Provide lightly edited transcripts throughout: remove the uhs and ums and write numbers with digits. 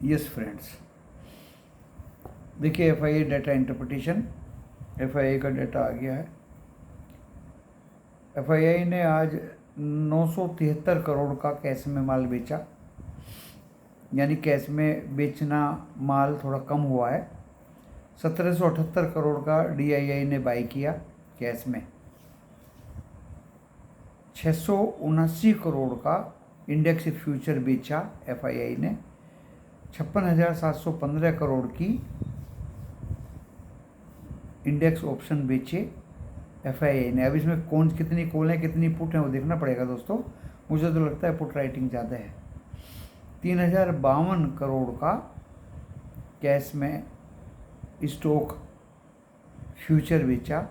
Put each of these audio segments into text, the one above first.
Yes friends, देखिए FIA data interpretation, FIA का data आ गया है। एफआईआई ने आज 973 करोड़ का कैश में माल बेचा, यानी कैश में बेचना माल थोड़ा कम हुआ है। 1778 करोड़ का डीआईआई ने बाई किया कैश में। 679 करोड़ का इंडेक्स फ्यूचर बेचा एफआईआई ने। 56,715 करोड़ की इंडेक्स ऑप्शन बेचे एफआईआई ने। अब इसमें कौन कितनी कॉल है कितनी पुट है वो देखना पड़ेगा दोस्तों। मुझे तो लगता है पुट राइटिंग ज़्यादा है। 3,052 करोड़ का कैश में स्टॉक फ्यूचर बेचा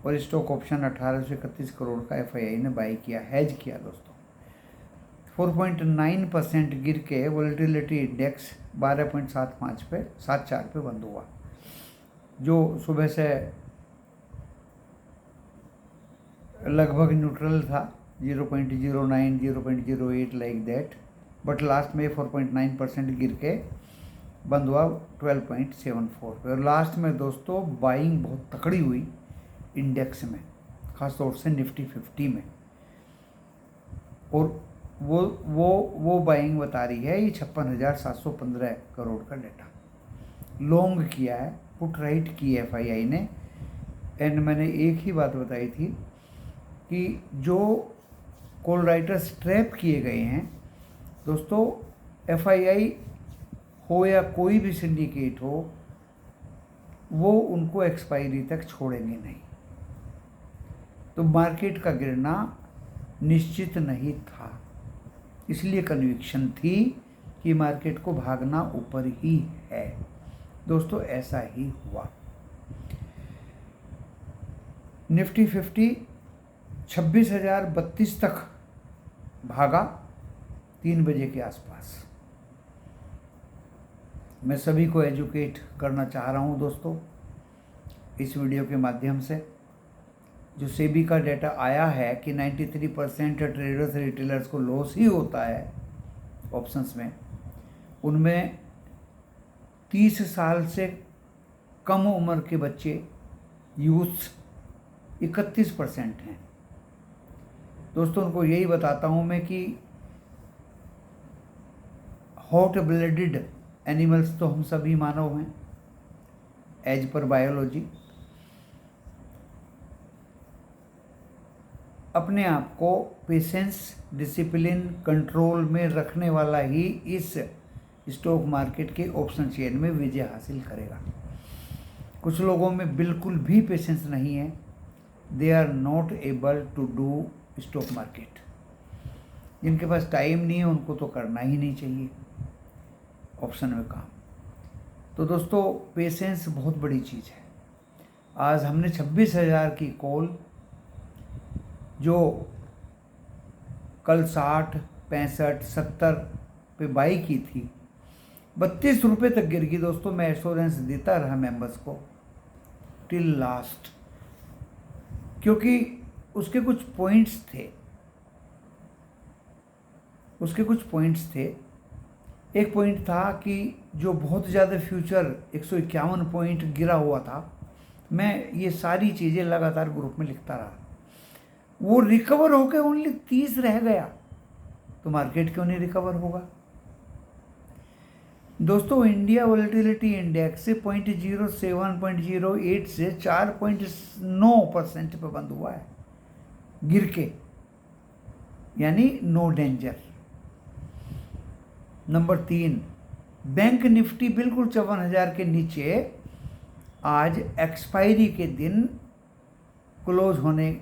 और स्टॉक ऑप्शन 1,831 करोड़ का एफआईआई ने बाई किया, हेज किया दोस्तों। 4.9% गिर के वोलेटिलिटी इंडेक्स 12.75 पे 74 पे बंद हुआ, जो सुबह से लगभग न्यूट्रल था, 0.09 0.08 लाइक दैट, बट लास्ट में 4.9% गिर के बंद हुआ 12.74 पे। और लास्ट में दोस्तों बाइंग बहुत तकड़ी हुई इंडेक्स में, खासतौर से निफ्टी 50 में, और वो बाइंग बता रही है ये 56,715 करोड़ का डाटा। लॉन्ग किया है, पुट राइट की है एफआईआई ने। एंड मैंने एक ही बात बताई थी कि जो कॉल राइटर्स ट्रैप किए गए हैं दोस्तों, एफआईआई हो या कोई भी सिंडिकेट हो, वो उनको एक्सपायरी तक छोड़ेंगे नहीं। तो मार्केट का गिरना निश्चित नहीं था, इसलिए कन्विक्शन थी कि मार्केट को भागना ऊपर ही है। दोस्तों ऐसा ही हुआ। निफ्टी 50 26,032 तक भागा 3 बजे के आसपास। मैं सभी को एजुकेट करना चाह रहा हूं दोस्तों इस वीडियो के माध्यम से। जो सेबी का डाटा आया है कि 93% ट्रेडर्स रिटेलर्स को लॉस ही होता है ऑप्शंस में, उनमें 30 साल से कम उम्र के बच्चे यूथ 31% हैं। दोस्तों उनको यही बताता हूं मैं कि हॉट ब्लडेड एनिमल्स तो हम सभी मानव हैं एज पर बायोलॉजी। अपने आप को पेशेंस, डिसिप्लिन, कंट्रोल में रखने वाला ही इस स्टॉक मार्केट के ऑप्शन चेन में विजय हासिल करेगा। कुछ लोगों में बिल्कुल भी पेशेंस नहीं है, they are not able to do stock market. जिनके पास टाइम नहीं है उनको तो करना ही नहीं चाहिए ऑप्शन में काम। तो दोस्तों पेशेंस बहुत बड़ी चीज़ है। आज हमने 26,000 की कॉल जो कल 60, 65, 70 पे बाई की थी, 32 रुपये तक गिर गई दोस्तों। मैं एश्योरेंस देता रहा मेंबर्स को टिल लास्ट, क्योंकि उसके कुछ पॉइंट्स थे। एक पॉइंट था कि जो बहुत ज़्यादा फ्यूचर 151 पॉइंट गिरा हुआ था, मैं ये सारी चीज़ें लगातार ग्रुप में लिखता रहा। वो रिकवर होकर ओनली 30 रह गया, तो मार्केट क्यों नहीं रिकवर होगा दोस्तों। इंडिया वोलेटिलिटी इंडेक्स 0.07.08 से 4.9% पे बंद हुआ है गिर के, यानी no danger. Number 3, bank Nifty बिल्कुल 54,000 के नीचे आज एक्सपायरी के दिन क्लोज होने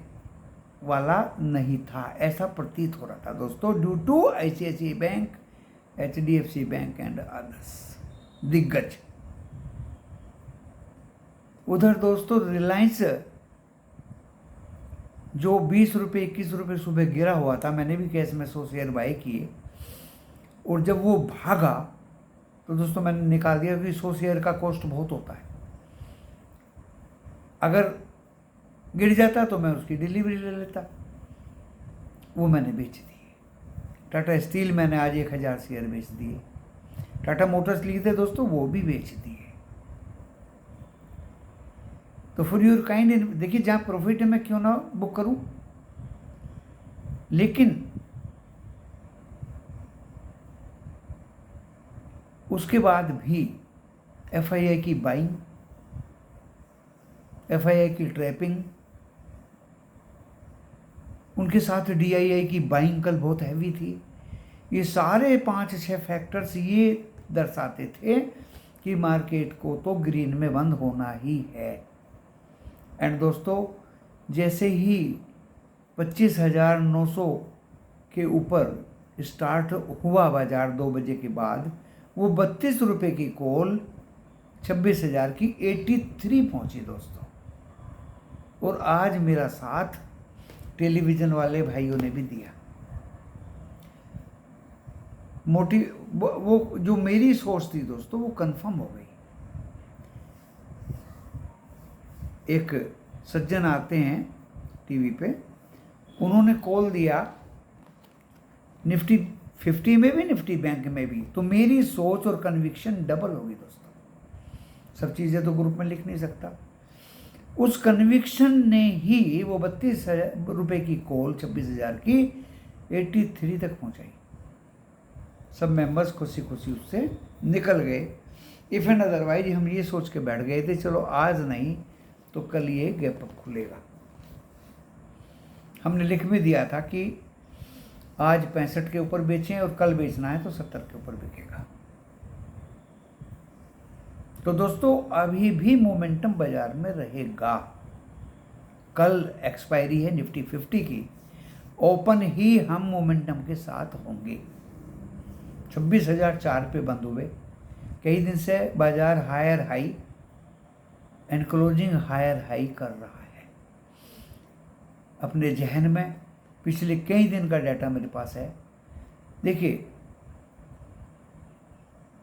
वाला नहीं था, ऐसा प्रतीत हो रहा था दोस्तों, due to ICICI bank, HDFC bank and others दिग्गज। उधर दोस्तों रिलायंस जो 20 रुपये 21 रुपये सुबह गिरा हुआ था, मैंने भी कैश में 100 शेयर बाई किए, और जब वो भागा तो दोस्तों मैंने निकाल दिया कि 100 शेयर का कॉस्ट बहुत होता है। अगर गिर जाता तो मैं उसकी डिलीवरी ले लेता, वो मैंने बेच दिए। टाटा स्टील मैंने आज 1,000 शेयर बेच दिए। टाटा मोटर्स ली थी दोस्तों, वो भी बेच दिए। तो फॉर योर काइंड, देखिए जहाँ प्रॉफिट है मैं क्यों ना बुक करूं। लेकिन उसके बाद भी एफआईआई की बाइंग, एफआईआई की ट्रैपिंग, उनके साथ डीआईआई की बाइंग कल बहुत हैवी थी। ये सारे 5-6 फैक्टर्स ये दर्शाते थे कि मार्केट को तो ग्रीन में बंद होना ही है। एंड दोस्तों, जैसे ही 25,900 के ऊपर स्टार्ट हुआ बाजार 2 बजे के बाद, वो 32 रुपये की कॉल 26,000 की 83 पहुंची दोस्तों। और आज मेरा साथ टेलीविज़न वाले भाइयों ने भी दिया। वो जो मेरी सोच थी दोस्तों वो कंफर्म हो गई। एक सज्जन आते हैं टीवी पे, उन्होंने कॉल दिया निफ्टी 50 में भी, निफ्टी बैंक में भी, तो मेरी सोच और कन्विक्शन डबल होगी दोस्तों। सब चीज़ें तो ग्रुप में लिख नहीं सकता। उस कन्विक्शन ने ही वो 32 रुपये की कॉल 26,000 की 83 तक पहुंचाई। सब मेंबर्स खुशी खुशी उससे निकल गए। इफ एंड अदरवाइज हम ये सोच के बैठ गए थे चलो आज नहीं तो कल ये गैप अप खुलेगा। हमने लिख भी दिया था कि आज 65 के ऊपर बेचें और कल बेचना है तो 70 के ऊपर बिकेगा। तो दोस्तों अभी भी मोमेंटम बाजार में रहेगा। कल एक्सपायरी है निफ्टी 50 की, ओपन ही हम मोमेंटम के साथ होंगे। 26,004 पे बंद हुए। कई दिन से बाजार higher high and closing higher high कर रहा है। अपने जहन में पिछले कई दिन का डाटा मेरे पास है। देखिए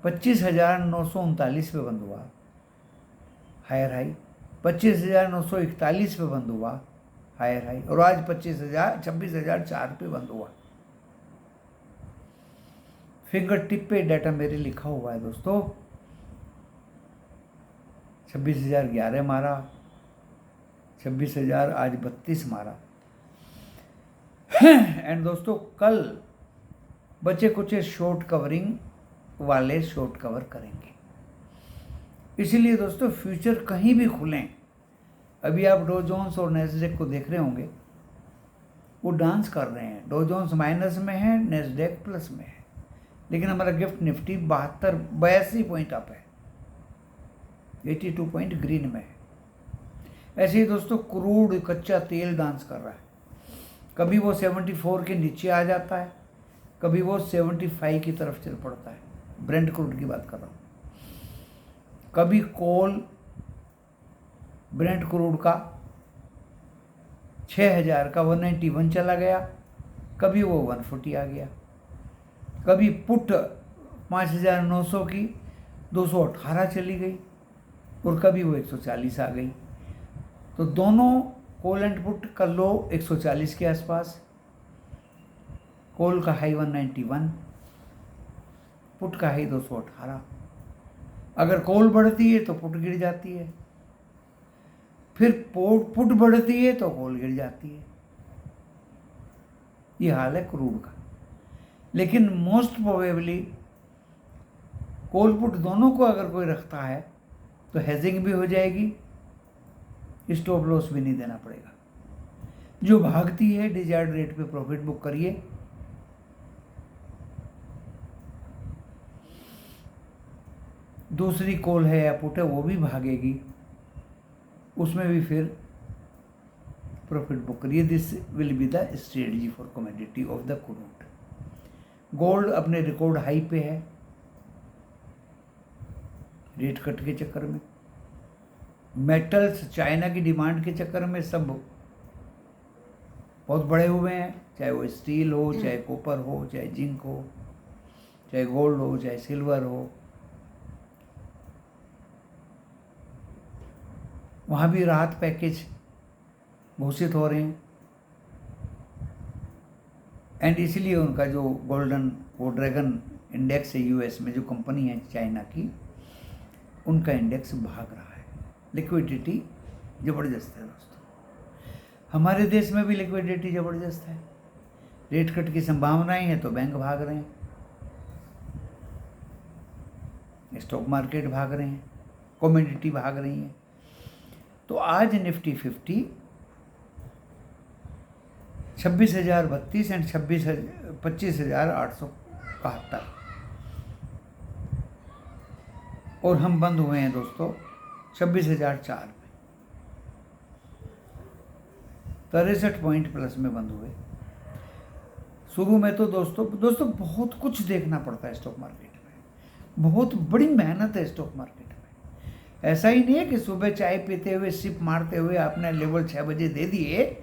25,939 पे बंद हुआ हायर हाई, 25,941 पे बंद हुआ हायर हाई, और आज 26,004 पे बंद हुआ। फिंगर टिप पे डाटा मेरे लिखा हुआ है दोस्तों। 26,011 मारा, 26,000 आज 32 मारा। एंड दोस्तों कल बचे कुछ शॉर्ट कवरिंग वाले शॉर्ट कवर करेंगे। इसलिए दोस्तों फ्यूचर कहीं भी खुलें, अभी आप डो जोन्स और नेस्डेक को देख रहे होंगे, वो डांस कर रहे हैं। डो जोन्स माइनस में है, नेस्डेक प्लस में है, लेकिन हमारा गिफ्ट निफ्टी 82 पॉइंट अप है, 82 पॉइंट ग्रीन में है। ऐसे ही दोस्तों क्रूड कच्चा तेल डांस कर रहा है। कभी वो 74 के नीचे आ जाता है, कभी वो 75 की तरफ चल पड़ता है। ब्रेंट क्रूड की बात कर रहा हूँ। कभी कोल ब्रेंट क्रूड का 6,000 का 191 चला गया, कभी वो 140 आ गया। कभी पुट 5,900 की 218 चली गई, और कभी वो 140 आ गई। तो दोनों कोल एंड पुट का लो 140 के आसपास, कोल का हाई 191, पुट का हाई 218। अगर कोल बढ़ती है तो पुट गिर जाती है, फिर पुट बढ़ती है तो कोल गिर जाती है। ये हाल है क्रूड का। लेकिन मोस्ट प्रोबेबली कोल पुट दोनों को अगर कोई रखता है तो हेजिंग भी हो जाएगी, स्टॉप लॉस भी नहीं देना पड़ेगा। जो भागती है डिजायर्ड रेट पे प्रॉफिट बुक करिए। दूसरी कॉल है या पुट है वो भी भागेगी, उसमें भी फिर प्रॉफिट बुक करिए। This will be the strategy for commodity of the crude. Gold अपने रिकॉर्ड हाई पे है, रेट कट के चक्कर में। मेटल्स चाइना की डिमांड के चक्कर में सब बहुत बड़े हुए हैं, चाहे वो स्टील हो, चाहे कॉपर हो, चाहे जिंक हो, चाहे गोल्ड हो, चाहे सिल्वर हो। वहाँ भी राहत पैकेज घोषित हो रहे हैं, एंड इसलिए उनका जो गोल्डन वो ड्रैगन इंडेक्स है यूएस में, जो कंपनी है चाइना की, उनका इंडेक्स भाग रहा है। लिक्विडिटी ज़बरदस्त है दोस्तों। हमारे देश में भी लिक्विडिटी ज़बरदस्त है। रेट कट की संभावनाएं हैं तो बैंक भाग रहे हैं, स्टॉक मार्केट भाग रहे हैं, कमोडिटी भाग रही है। तो आज निफ्टी 50 26,032 एंड 25,871, और हम बंद हुए हैं दोस्तों 26,004 में, 63 पॉइंट प्लस में बंद हुए। शुरू में तो दोस्तों बहुत कुछ देखना पड़ता है स्टॉक मार्केट में, बहुत बड़ी मेहनत है स्टॉक मार्केट में। ऐसा ही नहीं है कि सुबह चाय पीते हुए सिप मारते हुए आपने लेवल 6 बजे दे दिए,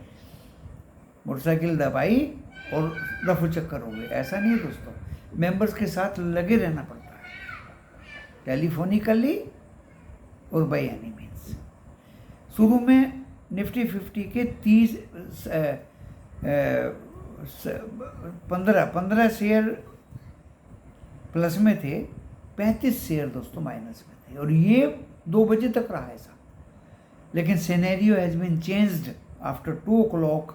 मोटरसाइकिल दबाई और रफू चक्कर हो गए, ऐसा नहीं है दोस्तों। मेंबर्स के साथ लगे रहना पड़ता है, टेलीफोनिकली और बाय एनी मीन्स। शुरू में निफ्टी 50 के 15 शेयर प्लस में थे, 35 शेयर दोस्तों माइनस में थे, और ये 2 बजे तक रहा ऐसा। लेकिन scenario has been changed after 2 o'clock,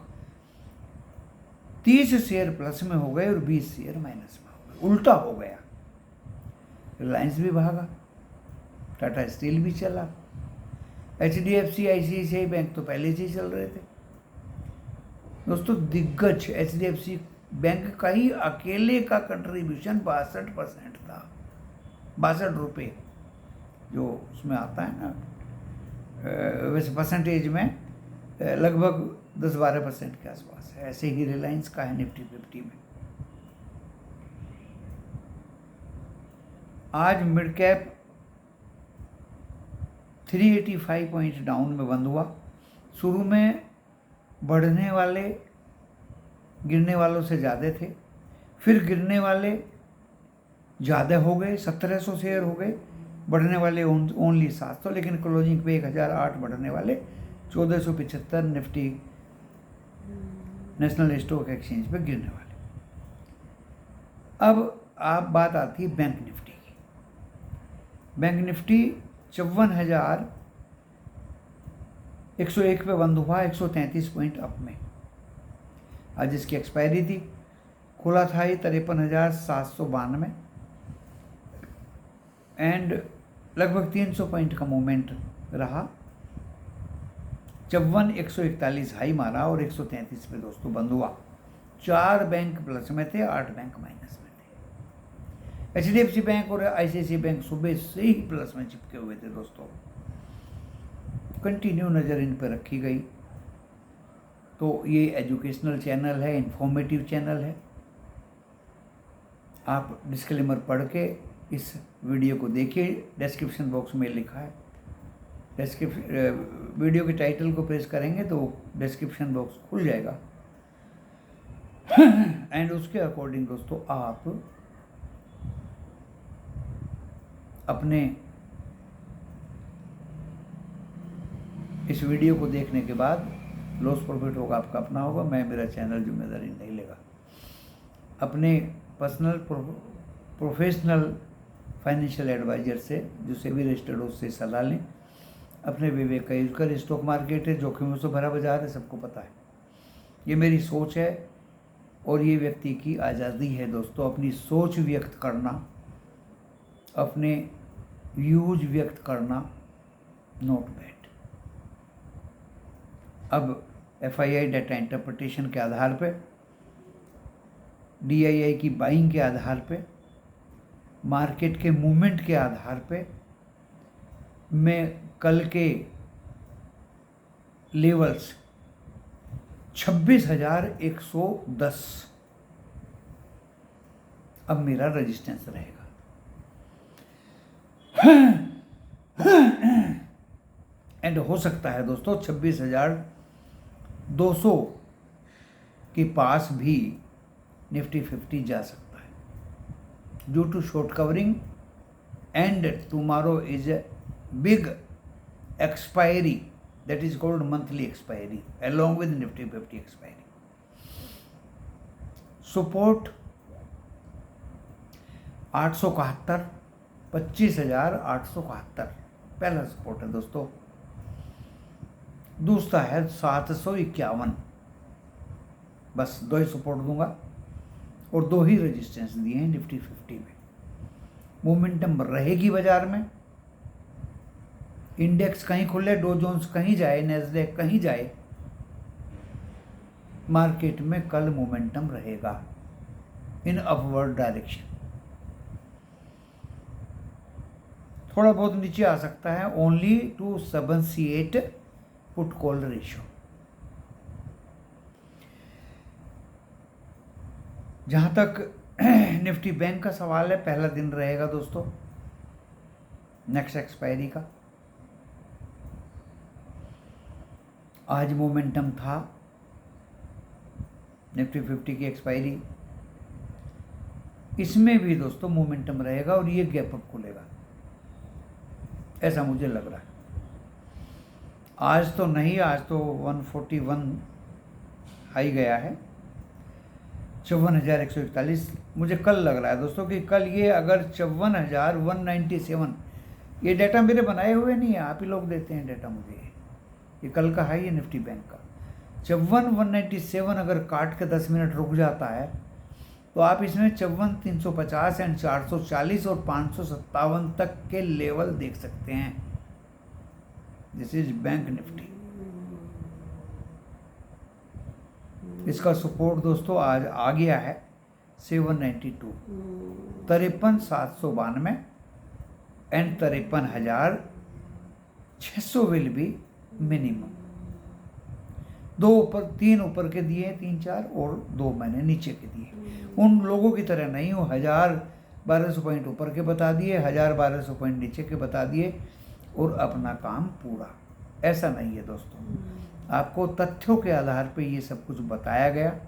30 share plus में हो गए और 20 शेयर माइनस में हो गए, उल्टा हो गया। रिलायंस भी भागा, टाटा स्टील भी चला, HDFC ICICI बैंक तो पहले से ही चल रहे थे दोस्तों। दिग्गज HDFC बैंक का ही अकेले का कंट्रीब्यूशन 62% था, 62 रुपये जो उसमें आता है ना, वैसे परसेंटेज में लगभग 10-12% के आसपास है। ऐसे ही रिलायंस का है निफ्टी 50 में। आज मिड कैप 385 पॉइंट डाउन में बंद हुआ। शुरू में बढ़ने वाले गिरने वालों से ज़्यादा थे, फिर गिरने वाले ज़्यादा हो गए, 1700 शेयर हो गए, बढ़ने वाले ओनली 700, लेकिन क्लोजिंग पे 1008 बढ़ने वाले, 1475 निफ्टी नेशनल स्टॉक एक्सचेंज पे गिरने वाले। अब आप बात आती है बैंक निफ्टी की। बैंक निफ्टी 54,101 पे बंद हुआ, 133 पॉइंट अप में। आज इसकी एक्सपायरी थी, खुला था ये 53,792 एंड लगभग 300 पॉइंट का मूवमेंट रहा। 54,141 हाई मारा और 133 पे दोस्तों बंद हुआ। 4 बैंक प्लस में थे, 8 बैंक माइनस में थे। HDFC बैंक और ICICI बैंक सुबह से ही प्लस में चिपके हुए थे दोस्तों। कंटिन्यू नज़र इन पर रखी गई। तो ये एजुकेशनल चैनल है, इंफॉर्मेटिव चैनल है। आप डिस्क्लेमर पढ़ के इस वीडियो को देखिए, डिस्क्रिप्शन बॉक्स में लिखा है। वीडियो के टाइटल को प्रेस करेंगे तो डिस्क्रिप्शन बॉक्स खुल जाएगा एंड उसके अकॉर्डिंग दोस्तों आप अपने इस वीडियो को देखने के बाद लॉस प्रॉफिट होगा आपका अपना होगा, मैं मेरा चैनल जिम्मेदारी नहीं लेगा। अपने पर्सनल प्रोफेशनल फाइनेंशियल एडवाइजर से जो सेबी रजिस्टर्ड हो उससे सलाह लें। अपने विवेक का यूज करें। स्टॉक मार्केट है, जोखिमों से भरा बाजार है, सबको पता है। ये मेरी सोच है और ये व्यक्ति की आज़ादी है दोस्तों, अपनी सोच व्यक्त करना, अपने व्यूज व्यक्त करना, नॉट बैड। अब FII डाटा इंटरप्रिटेशन के आधार पे, DII की बाइंग के आधार पे, मार्केट के मूवमेंट के आधार पे मैं कल के लेवल्स 26,110 अब मेरा रेजिस्टेंस रहेगा। एंड हो सकता है दोस्तों 26,200 के पास भी निफ्टी 50 जा सकता है due to short covering and tomorrow is a big expiry that is called monthly expiry along with Nifty 50 expiry. Support 871, 25,871 पहला सपोर्ट है दोस्तों। दूसरा है 751, बस 2 ही सपोर्ट दूंगा और 2 ही रेजिस्टेंस दिए हैं निफ्टी 50 में। मोमेंटम रहेगी बाजार में, इंडेक्स कहीं खुले, डो जोन्स कहीं जाए, नैस्डैक कहीं जाए, मार्केट में कल मोमेंटम रहेगा इन अपवर्ड डायरेक्शन। थोड़ा बहुत नीचे आ सकता है, only two 78 put call ratio. जहां तक निफ्टी बैंक का सवाल है, पहला दिन रहेगा दोस्तों नेक्स्ट एक्सपायरी का। आज मोमेंटम था, निफ्टी 50 की एक्सपायरी, इसमें भी दोस्तों मोमेंटम रहेगा और ये गैप अप खुलेगा, ऐसा मुझे लग रहा है। आज तो नहीं, आज तो 141 हाई गया है, 54,141। मुझे कल लग रहा है दोस्तों कि कल ये अगर 54,197, ये डाटा मेरे बनाए हुए नहीं है, आप ही लोग देते हैं डाटा मुझे, ये कल का हाई है निफ्टी बैंक का। 54,197 अगर काट के 10 मिनट रुक जाता है तो आप इसमें 54,350 एंड 440 और 557 तक के लेवल देख सकते हैं। This is bank Nifty. इसका सपोर्ट दोस्तों आज आ गया है 792, 53,792 एंड 53,600 विल बी मिनिमम। 2 ऊपर 3 ऊपर के दिए, 3-4 और 2 मैंने नीचे के दिए। उन लोगों की तरह नहीं हो 1,000-1,200 पॉइंट ऊपर के बता दिए, 1,000-1,200 पॉइंट नीचे के बता दिए और अपना काम पूरा, ऐसा नहीं है दोस्तों। आपको तथ्यों के आधार पे ये सब कुछ बताया गया,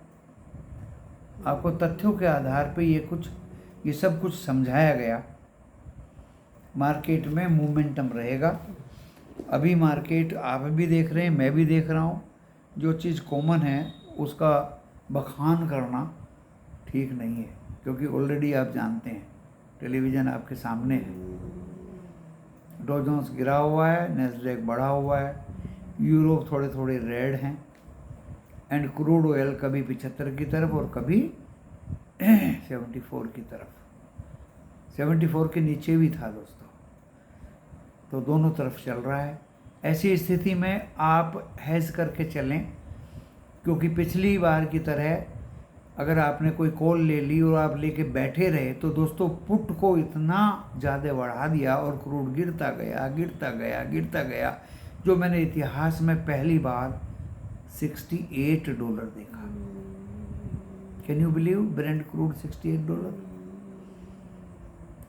आपको तथ्यों के आधार पे ये सब कुछ समझाया गया। मार्केट में मोमेंटम रहेगा। अभी मार्केट आप भी देख रहे हैं, मैं भी देख रहा हूँ, जो चीज़ कॉमन है उसका बखान करना ठीक नहीं है, क्योंकि ऑलरेडी आप जानते हैं, टेलीविज़न आपके सामने है, डॉ जोन्स गिरा हुआ है, नैस्डैक बढ़ा हुआ है, यूरोप थोड़े थोड़े रेड हैं एंड क्रूड ऑयल कभी 75 की तरफ और कभी 74 की तरफ, 74 के नीचे भी था दोस्तों, तो दोनों तरफ चल रहा है। ऐसी स्थिति में आप हेज करके चलें, क्योंकि पिछली बार की तरह अगर आपने कोई कॉल ले ली और आप लेके बैठे रहे तो दोस्तों पुट को इतना ज़्यादा बढ़ा दिया और क्रूड गिरता गया गिरता गया गिरता गया, जो मैंने इतिहास में पहली बार $68 देखा। Can you believe, Brent crude $68।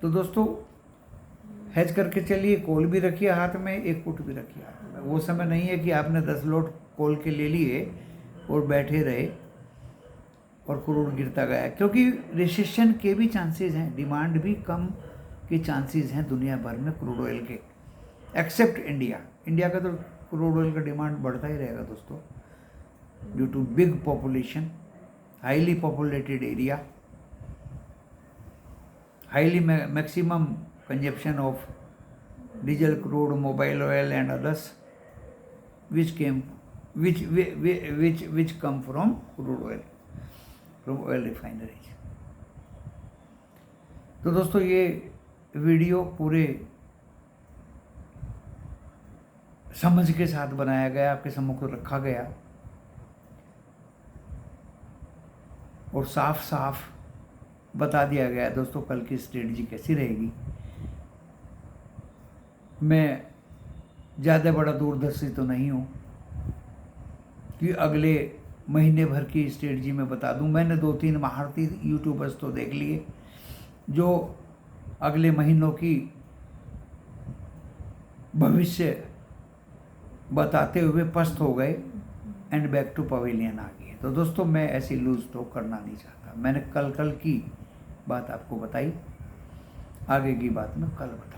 तो दोस्तों हेज करके चलिए, कॉल भी रखिए हाथ में, एक पुट भी रखिए हाथ में। वो समय नहीं है कि आपने 10 लोट कॉल के ले लिए और बैठे रहे और क्रूड गिरता गया, क्योंकि रिसेशन के भी चांसेस हैं, डिमांड भी कम के चांसेस हैं दुनिया भर में क्रूड ऑयल के, एक्सेप्ट इंडिया। इंडिया का तो क्रूड ऑयल का डिमांड बढ़ता ही रहेगा दोस्तों, due to big population, highly populated area, highly maximum consumption of diesel, crude, mobile oil and others which come from crude oil, from oil refineries। तो दोस्तों ये वीडियो पूरे समझ के साथ बनाया गया, आपके सम्मुख रखा गया और साफ साफ बता दिया गया दोस्तों कल की स्ट्रेटजी कैसी रहेगी। मैं ज़्यादा बड़ा दूरदर्शी तो नहीं हूँ कि अगले महीने भर की स्ट्रेटजी में बता दूँ। मैंने 2-3 महारथी यूट्यूबर्स तो देख लिए जो अगले महीनों की भविष्य बताते हुए पस्त हो गए एंड बैक टू पवेलियन आ गए। तो दोस्तों मैं ऐसी लूज टॉक करना नहीं चाहता। मैंने कल की बात आपको बताई, आगे की बात मैं कल बताऊंगा।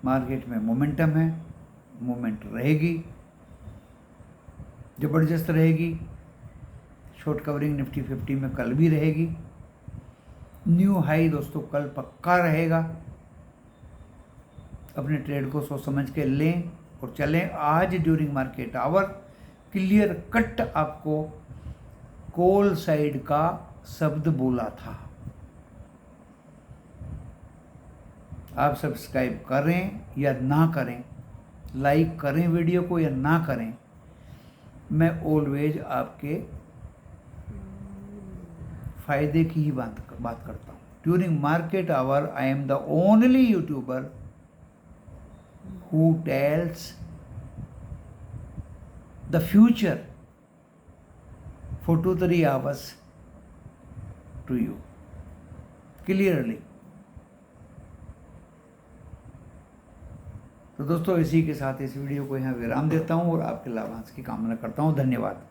मार्केट में मोमेंटम है, मोमेंट रहेगी, ज़बरदस्त रहेगी। शॉर्ट कवरिंग निफ्टी 50 में कल भी रहेगी। न्यू हाई दोस्तों कल पक्का रहेगा। अपने ट्रेड को सोच समझ के लें और चलें। आज during market hour clear cut आपको कॉल साइड का शब्द बोला था। आप सब्सक्राइब करें या ना करें, लाइक करें वीडियो को या ना करें, मैं ऑलवेज आपके फायदे की ही बात करता हूँ। During market hour I am the only YouTuber who tells the future for 2-3 hours to you clearly। तो दोस्तों इसी के साथ इस वीडियो को यहाँ विराम देता हूँ और आपके लाभांश की कामना करता हूँ। धन्यवाद।